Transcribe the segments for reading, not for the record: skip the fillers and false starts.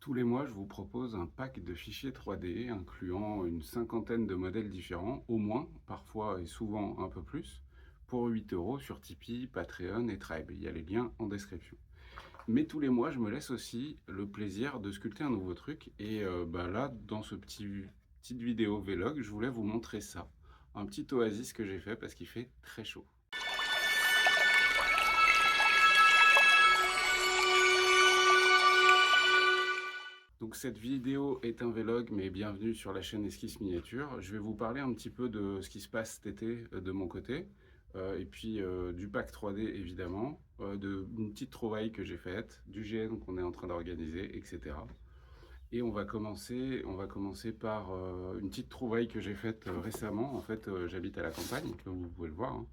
Tous les mois, je vous propose un pack de fichiers 3D incluant une cinquantaine de modèles différents, au moins, parfois et souvent un peu plus, pour 8 euros sur Tipeee, Patreon et Tribe. Il y a les liens en description. Mais tous les mois, je me laisse aussi le plaisir de sculpter un nouveau truc. Et là, dans ce petite vidéo vlog, je voulais vous montrer ça. Un petit oasis que j'ai fait parce qu'il fait très chaud. Donc cette vidéo est un vlog, mais bienvenue sur la chaîne Esquisse Miniature. Je vais vous parler un petit peu de ce qui se passe cet été de mon côté, et puis du pack 3D évidemment, d'une petite trouvaille que j'ai faite, du GN qu'on est en train d'organiser, etc. Et on va commencer par une petite trouvaille que j'ai faite récemment. En fait, j'habite à la campagne, comme vous pouvez le voir, hein.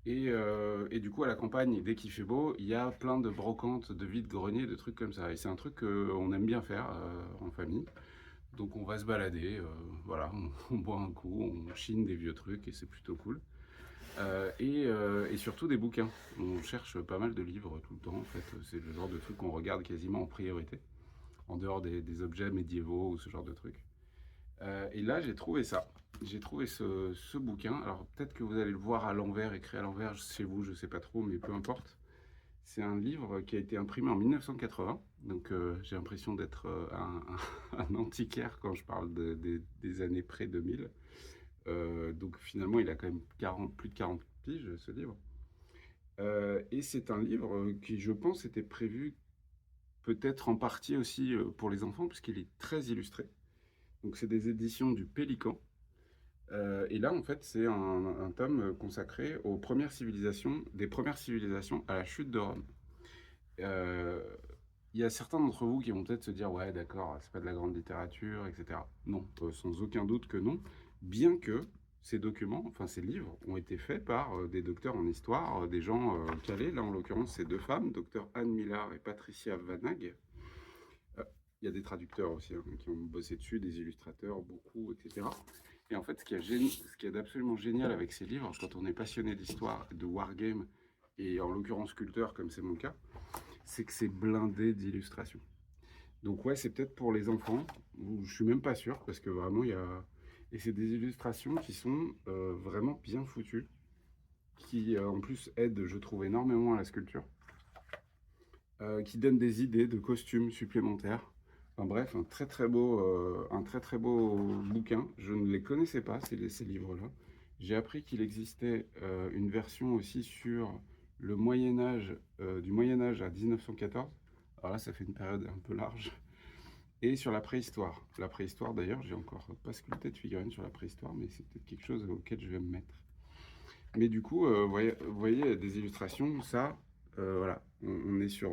Et du coup, à la campagne, dès qu'il fait beau, il y a plein de brocantes, de vides-greniers, de trucs comme ça. Et c'est un truc qu'on aime bien faire en famille. Donc on va se balader, voilà, on boit un coup, on chine des vieux trucs et c'est plutôt cool. Et surtout des bouquins. On cherche pas mal de livres tout le temps, en fait. C'est le genre de truc qu'on regarde quasiment en priorité, en dehors des objets médiévaux ou ce genre de trucs. Et là, j'ai trouvé ça. J'ai trouvé ce bouquin. Alors, peut-être que vous allez le voir à l'envers, écrit à l'envers chez vous, je sais pas trop, mais peu importe. C'est un livre qui a été imprimé en 1980. Donc, j'ai l'impression d'être un antiquaire quand je parle des années près 2000. Donc, finalement, il a quand même plus de 40 piges, ce livre. Et c'est un livre qui, je pense, était prévu peut-être en partie aussi pour les enfants, puisqu'il est très illustré. Donc, c'est des éditions du Pélican. Et là, en fait, c'est un tome consacré aux premières civilisations, des premières civilisations à la chute de Rome. Euh, Il y a certains d'entre vous qui vont peut-être se dire, ouais, d'accord, c'est pas de la grande littérature, etc. Non, sans aucun doute que non. Bien que ces documents, enfin ces livres, ont été faits par des docteurs en histoire, des gens calés. Là, en l'occurrence, c'est deux femmes, docteur Anne Millard et Patricia Vanag. Euh, Il y a des traducteurs aussi hein, qui ont bossé dessus, des illustrateurs, beaucoup, etc. Et en fait, ce qui est absolument génial avec ces livres, quand on est passionné d'histoire, de wargame, et en l'occurrence sculpteur, comme c'est mon cas, c'est que c'est blindé d'illustrations. Donc ouais, c'est peut-être pour les enfants, je suis même pas sûr, parce que vraiment, il y a... Et c'est des illustrations qui sont vraiment bien foutues, qui en plus aident, je trouve, énormément à la sculpture, qui donnent des idées de costumes supplémentaires. Enfin bref, un très très beau bouquin. Je ne les connaissais pas, ces livres-là. J'ai appris qu'il existait une version aussi sur le Moyen Âge, du Moyen Âge à 1914. Alors là, ça fait une période un peu large. Et sur la préhistoire. La préhistoire, d'ailleurs, j'ai encore pas sculpté de figurine sur la préhistoire, mais c'est peut-être quelque chose auquel je vais me mettre. Mais du coup, vous voyez des illustrations, ça, voilà, on est sur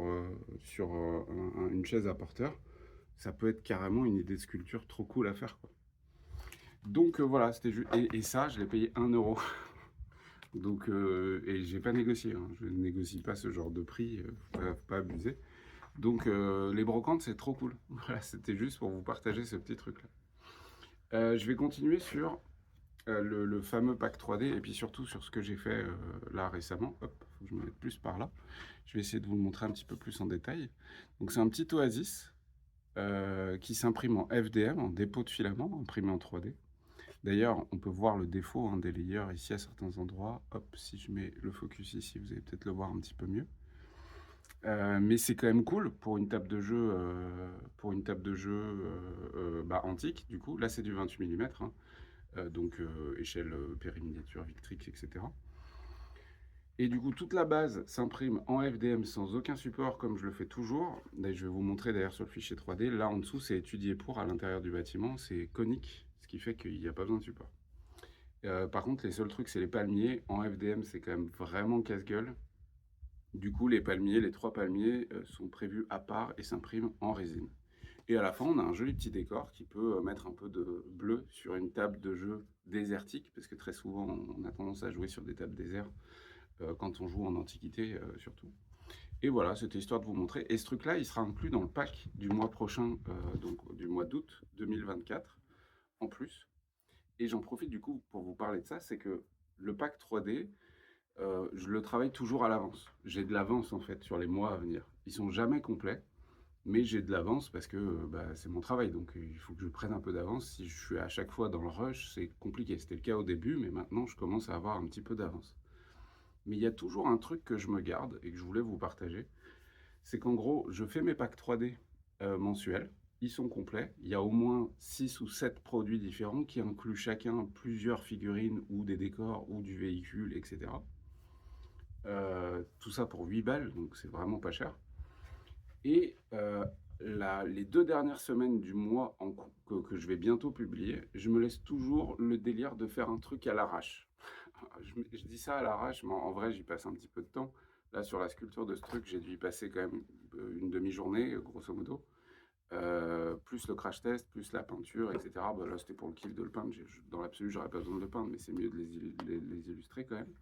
une chaise à porteur. Ça peut être carrément une idée de sculpture trop cool à faire, quoi. Donc voilà, c'était juste. Et ça, je l'ai payé 1 euro. Donc, et j'ai pas négocié, hein. Je ne négocie pas ce genre de prix, faut pas abuser. Donc, les brocantes, c'est trop cool. Voilà, c'était juste pour vous partager ce petit truc-là. Je vais continuer sur le fameux pack 3D et puis surtout sur ce que j'ai fait là récemment. Hop, faut que je me mette plus par là. Je vais essayer de vous le montrer un petit peu plus en détail. Donc c'est un petit Oasis qui s'imprime en FDM, en dépôt de filament, imprimé en 3D. D'ailleurs, on peut voir le défaut hein, des layers ici à certains endroits. Hop, si je mets le focus ici, vous allez peut-être le voir un petit peu mieux. Mais c'est quand même cool pour une table de jeu, antique. Du coup, là c'est du 28 mm. Donc échelle périminiature, Victrix, etc. Et du coup, toute la base s'imprime en FDM sans aucun support, comme je le fais toujours. Là, je vais vous montrer d'ailleurs sur le fichier 3D. Là, en dessous, c'est étudié pour à l'intérieur du bâtiment. C'est conique, ce qui fait qu'il n'y a pas besoin de support. Par contre, les seuls trucs, c'est les palmiers. En FDM, c'est quand même vraiment casse-gueule. Du coup, les palmiers, les trois palmiers sont prévus à part et s'impriment en résine. Et à la fin, on a un joli petit décor qui peut mettre un peu de bleu sur une table de jeu désertique, parce que très souvent, on a tendance à jouer sur des tables désertes quand on joue en Antiquité surtout. Et voilà, c'était histoire de vous montrer. Et ce truc-là, il sera inclus dans le pack du mois prochain, donc du mois d'août 2024, en plus. Et j'en profite du coup pour vous parler de ça, c'est que le pack 3D, je le travaille toujours à l'avance. J'ai de l'avance en fait sur les mois à venir. Ils sont jamais complets. mais j'ai de l'avance parce que bah, c'est mon travail, donc il faut que je prenne un peu d'avance. Si je suis à chaque fois dans le rush, c'est compliqué. C'était le cas au début, mais maintenant je commence à avoir un petit peu d'avance. Mais il y a toujours un truc que je me garde et que je voulais vous partager, c'est qu'en gros, je fais mes packs 3D mensuels. Ils sont complets. Il y a au moins 6 ou 7 produits différents qui incluent chacun plusieurs figurines ou des décors ou du véhicule, etc. Tout ça pour 8 balles, donc c'est vraiment pas cher. Et les 2 dernières semaines du mois que je vais bientôt publier, je me laisse toujours le délire de faire un truc à l'arrache. Je dis ça à l'arrache, mais en vrai, j'y passe un petit peu de temps. Là, sur la sculpture de ce truc, j'ai dû y passer quand même une demi-journée, grosso modo. Plus le crash test, plus la peinture, etc. Bah, là, c'était pour le kiff de le peindre. Dans l'absolu, j'aurais pas besoin de le peindre, mais c'est mieux de les illustrer quand même.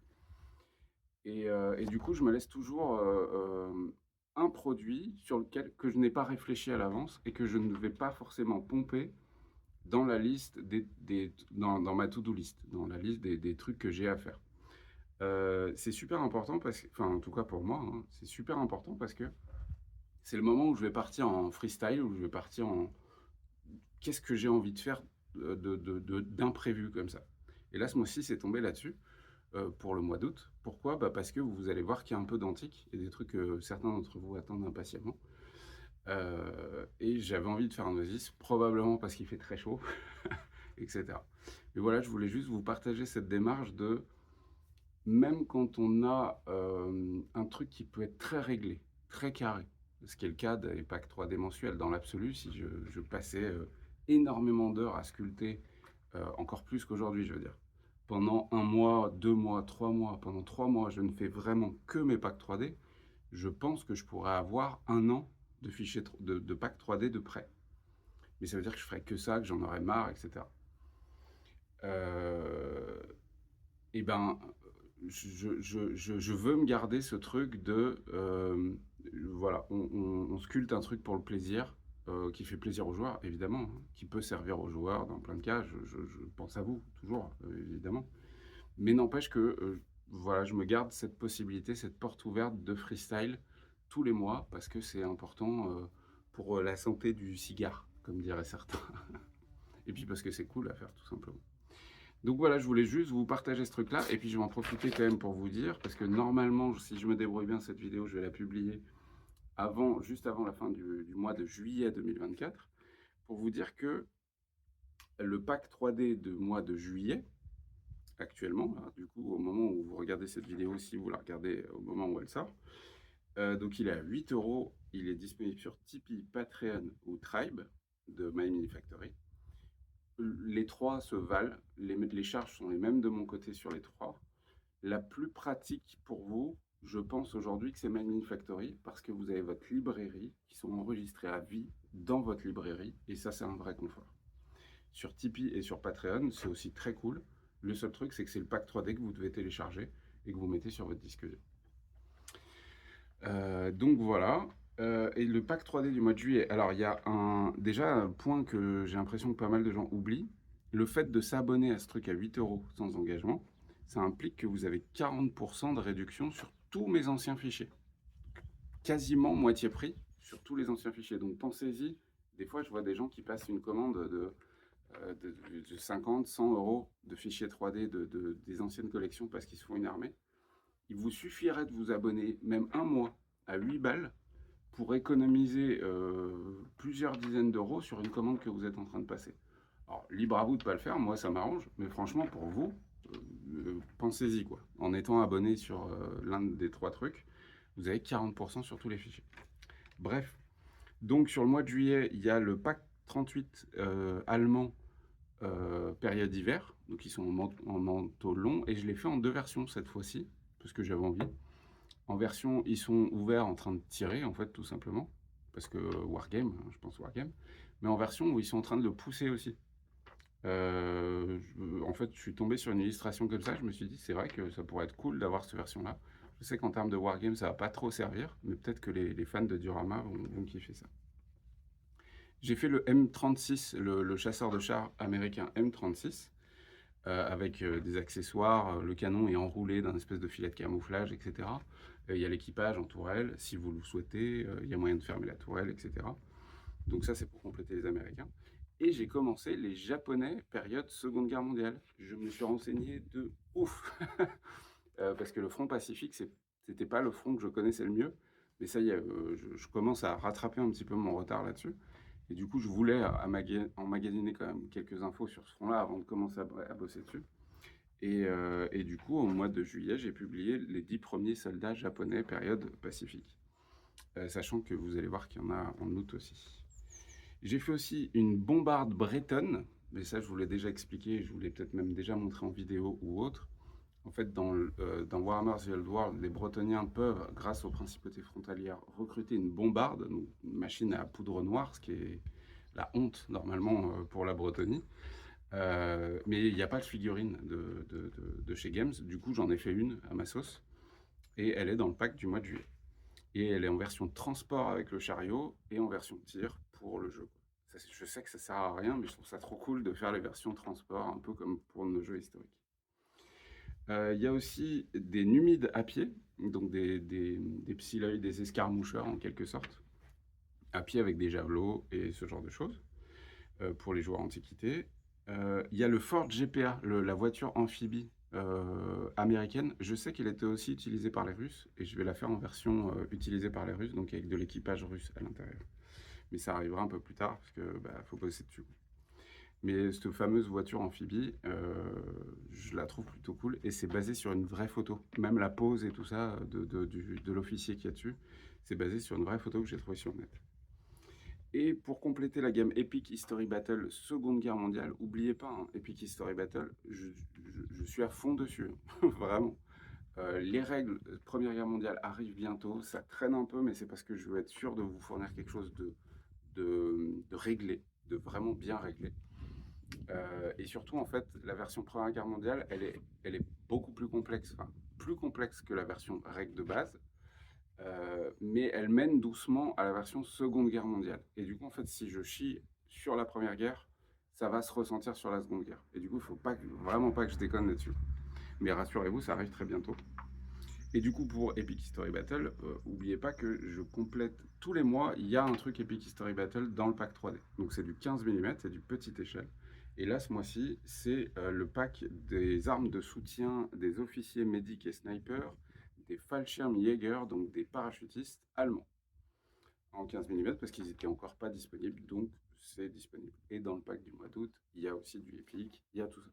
Et du coup, je me laisse toujours un produit sur lequel que je n'ai pas réfléchi à l'avance et que je ne vais pas forcément pomper dans la liste dans ma to-do list, dans la liste des trucs que j'ai à faire. C'est super important parce que, enfin, en tout cas pour moi, hein, c'est super important parce que c'est le moment où je vais partir en freestyle, où je vais partir en qu'est-ce que j'ai envie de faire d'imprévu comme ça. Et là, ce mois-ci, c'est tombé là-dessus pour le mois d'août. Pourquoi? Bah parce que vous allez voir qu'il y a un peu d'antique et des trucs que certains d'entre vous attendent impatiemment. Et j'avais envie de faire un Oasis, probablement parce qu'il fait très chaud, etc. Mais voilà, je voulais juste vous partager cette démarche de même quand on a un truc qui peut être très réglé, très carré, ce qui est le cas des packs 3D mensuels dans l'absolu, si je passais énormément d'heures à sculpter, encore plus qu'aujourd'hui, je veux dire. Pendant un mois, 2 mois, 3 mois, pendant 3 mois, je ne fais vraiment que mes packs 3D. Je pense que je pourrais avoir un an de fichiers de packs 3D de prêt. Mais ça veut dire que je ferais que ça, que j'en aurais marre, etc. Et ben, je veux me garder ce truc de voilà, on sculpte un truc pour le plaisir, qui fait plaisir aux joueurs, évidemment, hein, qui peut servir aux joueurs dans plein de cas. Je pense à vous, toujours, évidemment. Mais n'empêche que voilà, je me garde cette possibilité, cette porte ouverte de freestyle tous les mois parce que c'est important pour la santé du cigare, comme diraient certains. Et puis parce que c'est cool à faire, tout simplement. Donc voilà, je voulais juste vous partager ce truc-là. Et puis je vais en profiter quand même pour vous dire, parce que normalement, si je me débrouille bien, cette vidéo, je vais la publier juste avant la fin du mois de juillet 2024, pour vous dire que le pack 3D de mois de juillet, actuellement, alors, du coup, au moment où vous regardez cette vidéo, si vous la regardez au moment où elle sort, donc il est à 8 euros, il est disponible sur Tipeee, Patreon ou Tribe de My Mini Factory. Les trois se valent, les charges sont les mêmes de mon côté sur les trois. La plus pratique pour vous, je pense aujourd'hui que c'est My Mini Factory parce que vous avez votre librairie qui sont enregistrées à vie dans votre librairie et ça c'est un vrai confort. Sur Tipeee et sur Patreon, c'est aussi très cool. Le seul truc, c'est que c'est le pack 3D que vous devez télécharger et que vous mettez sur votre disque dur. Donc voilà. Et le pack 3D du mois de juillet. Alors, il y a déjà un point que j'ai l'impression que pas mal de gens oublient. Le fait de s'abonner à ce truc à 8 euros sans engagement, ça implique que vous avez 40% de réduction sur tous mes anciens fichiers. Quasiment moitié prix sur tous les anciens fichiers. Donc pensez-y. Des fois, je vois des gens qui passent une commande de 50, 100 euros de fichiers 3D des anciennes collections parce qu'ils se font une armée. Il vous suffirait de vous abonner même un mois à 8 balles pour économiser plusieurs dizaines d'euros sur une commande que vous êtes en train de passer. Alors, libre à vous de ne pas le faire, moi ça m'arrange, mais franchement pour vous, pensez-y quoi. En étant abonné sur l'un des trois trucs, vous avez 40% sur tous les fichiers. Bref, donc sur le mois de juillet, il y a le pack 38 allemand période hiver, donc ils sont en manteau long, et je l'ai fait en 2 versions cette fois-ci, parce que j'avais envie. En version, ils sont ouverts en train de tirer, en fait, tout simplement, parce que Wargame, je pense Wargame, mais en version où ils sont en train de le pousser aussi. En fait, je suis tombé sur une illustration comme ça, je me suis dit, c'est vrai que ça pourrait être cool d'avoir cette version-là. Je sais qu'en termes de Wargame, ça va pas trop servir, mais peut-être que les fans de Diorama vont kiffer ça. J'ai fait le M36, le chasseur de chars américain M36, avec des accessoires. Le canon est enroulé d'un espèce de filet de camouflage, etc. Il y a l'équipage en tourelle, si vous le souhaitez. Il y a moyen de fermer la tourelle, etc. Donc ça, c'est pour compléter les Américains. Et j'ai commencé les Japonais, période Seconde Guerre mondiale. Je me suis renseigné de ouf. Parce que le front Pacifique, c'était pas le front que je connaissais le mieux. Mais ça y est, je commence à rattraper un petit peu mon retard là-dessus. Et du coup, je voulais emmagasiner quand même quelques infos sur ce front-là avant de commencer à bosser dessus. Et du coup, au mois de juillet, j'ai publié les 10 premiers soldats japonais période Pacifique. Sachant que vous allez voir qu'il y en a en août aussi. J'ai fait aussi une bombarde bretonne, mais ça je vous l'ai déjà expliqué, je vous l'ai peut-être même déjà montré en vidéo ou autre. En fait, dans Warhammer The Old World, les Bretoniens peuvent, grâce aux principautés frontalières, recruter une bombarde, donc une machine à poudre noire, ce qui est la honte normalement pour la Bretonie. Mais il n'y a pas de figurine de chez Games, du coup j'en ai fait une à ma sauce, et elle est dans le pack du mois de juillet. Et elle est en version transport avec le chariot et en version tir pour le jeu. Je sais que ça sert à rien, mais je trouve ça trop cool de faire les versions transport, un peu comme pour nos jeux historiques. Il y a aussi des numides à pied, donc des psylloïdes, des escarmoucheurs en quelque sorte, à pied avec des javelots et ce genre de choses, pour les joueurs antiquités. Il y a le Ford GPA, la voiture amphibie américaine. Je sais qu'elle était aussi utilisée par les Russes, et je vais la faire en version utilisée par les Russes, donc avec de l'équipage russe à l'intérieur. Mais ça arrivera un peu plus tard, parce que faut bosser dessus. Mais cette fameuse voiture amphibie, je la trouve plutôt cool, et c'est basé sur une vraie photo. Même la pose et tout ça de l'officier qu'il y a dessus, c'est basé sur une vraie photo que j'ai trouvée sur le net. Et pour compléter la gamme Epic History Battle Seconde Guerre mondiale, n'oubliez pas, hein, Epic History Battle, je suis à fond dessus, vraiment. Les règles Première Guerre mondiale arrivent bientôt, ça traîne un peu, mais c'est parce que je veux être sûr de vous fournir quelque chose de réglé, de vraiment bien réglé. Et surtout, en fait, la version Première Guerre mondiale, elle est beaucoup plus complexe, enfin, plus complexe que la version règle de base. Mais elle mène doucement à la version Seconde Guerre mondiale. Et du coup, en fait, si je chie sur la Première Guerre, ça va se ressentir sur la Seconde Guerre. Et du coup, il ne faut vraiment pas que je déconne là-dessus. Mais rassurez-vous, ça arrive très bientôt. Et du coup, pour Epic History Battle, n'oubliez pas que je complète tous les mois, il y a un truc Epic History Battle dans le pack 3D. Donc c'est du 15 mm, c'est du petite échelle. Et là, ce mois-ci, c'est le pack des armes de soutien des officiers médics et snipers, des Fallschirmjäger, donc des parachutistes allemands, en 15 mm, parce qu'ils n'étaient encore pas disponibles, donc c'est disponible. Et dans le pack du mois d'août, il y a aussi du Epic, il y a tout ça.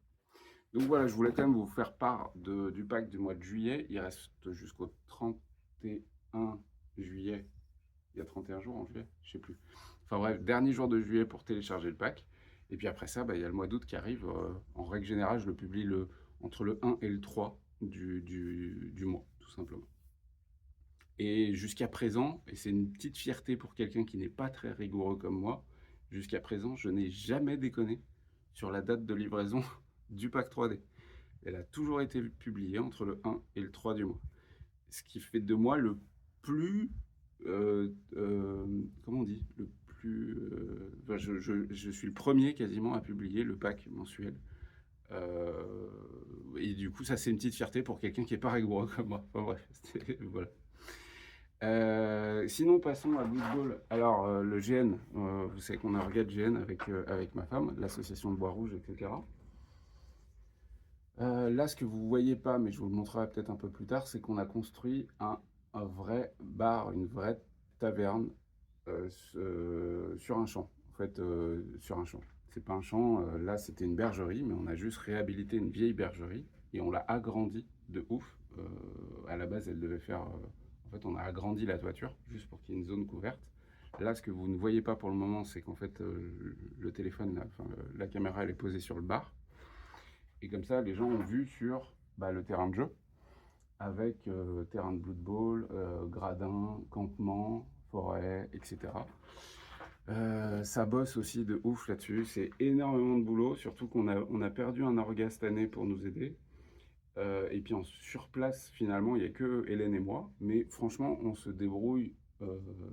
Donc voilà, je voulais quand même vous faire part du pack du mois de juillet. Il reste jusqu'au 31 juillet. Il y a 31 jours en juillet, je sais plus. Enfin bref, dernier jour de juillet pour télécharger le pack. Et puis après ça, il y a le mois d'août qui arrive. En règle générale, je le publie entre le 1 et le 3 du mois, tout simplement. Et jusqu'à présent, et c'est une petite fierté pour quelqu'un qui n'est pas très rigoureux comme moi, jusqu'à présent, je n'ai jamais déconné sur la date de livraison du pack 3D. Elle a toujours été publiée entre le 1 et le 3 du mois. Ce qui fait de moi le plus... comment on dit le plus, je suis le premier quasiment à publier le pack mensuel. Et du coup, ça, c'est une petite fierté pour quelqu'un qui n'est pas rigoureux comme moi. Enfin bref, voilà. Sinon, passons à Blood Bowl. Alors, le GN, vous savez qu'on a un regard GN avec ma femme, l'association de Bois Rouge, etc. Là, ce que vous ne voyez pas, mais je vous le montrerai peut-être un peu plus tard, c'est qu'on a construit un vrai bar, une vraie taverne sur un champ. En fait, sur un champ. C'est pas un champ, là c'était une bergerie, mais on a juste réhabilité une vieille bergerie et on l'a agrandie de ouf. À la base, elle devait faire. En fait, on a agrandi la toiture juste pour qu'il y ait une zone couverte. Là, ce que vous ne voyez pas pour le moment, c'est qu'en fait, le téléphone, la caméra, elle est posée sur le bar. Et comme ça, les gens ont vu sur le terrain de jeu, avec terrain de Blood Bowl, gradin, campement, forêt, etc. Ça bosse aussi de ouf là-dessus, c'est énormément de boulot, surtout qu'on a perdu un orga cette année pour nous aider. Et puis sur place, finalement, il n'y a que Hélène et moi, mais franchement, on se débrouille.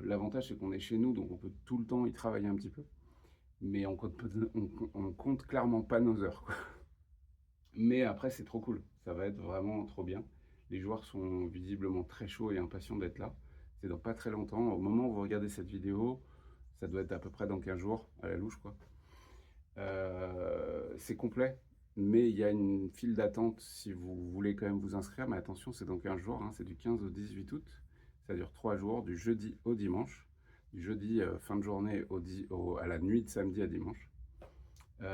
L'avantage, c'est qu'on est chez nous, donc on peut tout le temps y travailler un petit peu. Mais on compte clairement pas nos heures, quoi. Mais après, c'est trop cool. Ça va être vraiment trop bien. Les joueurs sont visiblement très chauds et impatients d'être là. C'est dans pas très longtemps. Au moment où vous regardez cette vidéo, Ça doit être à peu près dans 15 jours, à la louche, quoi. C'est complet, mais il y a une file d'attente si vous voulez quand même vous inscrire. Mais attention, c'est dans 15 jours, hein, c'est du 15 au 18 août. Ça dure 3 jours, du jeudi au dimanche. Du jeudi fin de journée à la nuit de samedi à dimanche.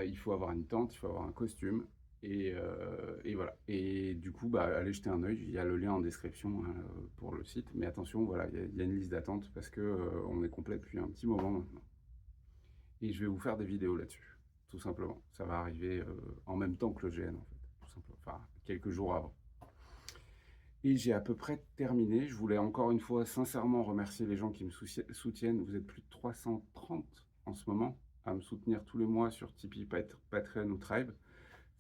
Il faut avoir une tente, il faut avoir un costume. Et voilà. Et du coup, bah, allez jeter un œil. Il y a le lien en description, hein, pour le site. Mais attention, voilà, il y a une liste d'attente parce que on est complet depuis un petit moment maintenant. Et je vais vous faire des vidéos là-dessus, tout simplement. Ça va arriver en même temps que le GN, en fait, tout simplement. Enfin, quelques jours avant. Et j'ai à peu près terminé. Je voulais encore une fois sincèrement remercier les gens qui me soutiennent. Vous êtes plus de 330 en ce moment à me soutenir tous les mois sur Tipeee, Patreon ou Tribe.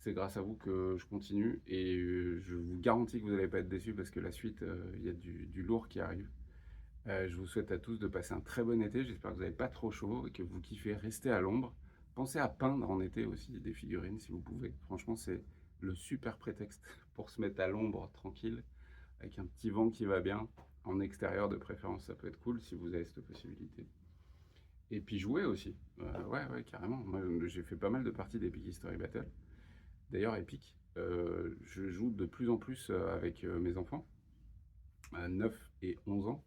C'est grâce à vous que je continue et je vous garantis que vous n'allez pas être déçus parce que la suite, il y a du lourd qui arrive. Je vous souhaite à tous de passer un très bon été. J'espère que vous n'avez pas trop chaud et que vous kiffez rester à l'ombre. Pensez à peindre en été aussi des figurines si vous pouvez. Franchement, c'est le super prétexte pour se mettre à l'ombre tranquille avec un petit vent qui va bien. En extérieur de préférence, ça peut être cool si vous avez cette possibilité. Et puis jouer aussi. Ouais, carrément. Moi, j'ai fait pas mal de parties d'Epic History Battle. D'ailleurs, Epic, je joue de plus en plus avec mes enfants, à 9 et 11 ans.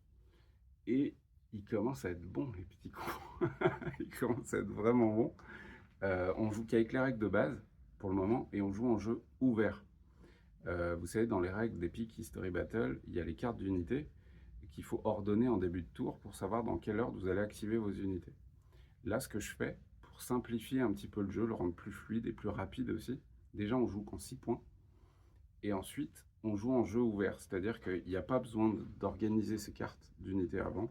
Et ils commencent à être bons, les petits cons. Ils commencent à être vraiment bons. On joue qu'avec les règles de base, pour le moment, et on joue en jeu ouvert. Vous savez, dans les règles d'Epic History Battle, il y a les cartes d'unités qu'il faut ordonner en début de tour pour savoir dans quelle ordre vous allez activer vos unités. Là, ce que je fais, pour simplifier un petit peu le jeu, le rendre plus fluide et plus rapide aussi, déjà on joue qu'en 6 points, et ensuite on joue en jeu ouvert, c'est-à-dire qu'il n'y a pas besoin d'organiser ces cartes d'unités avant,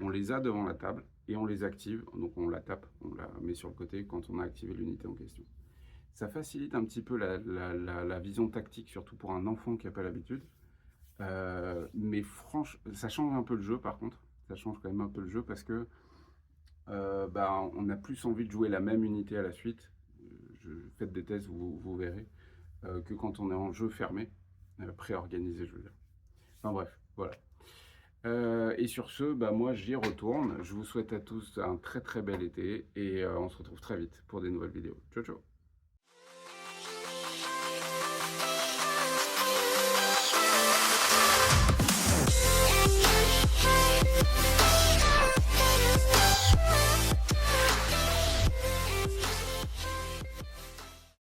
on les a devant la table et on les active, donc on la tape, on la met sur le côté quand on a activé l'unité en question. Ça facilite un petit peu la vision tactique, surtout pour un enfant qui n'a pas l'habitude. Mais franchement, ça change un peu le jeu par contre. Ça change quand même un peu le jeu parce que on a plus envie de jouer la même unité à la suite. Faites des tests, vous verrez, que quand on est en jeu fermé, préorganisé, je veux dire. Enfin bref, voilà. Et sur ce, moi j'y retourne. Je vous souhaite à tous un très très bel été et on se retrouve très vite pour des nouvelles vidéos. Ciao ciao.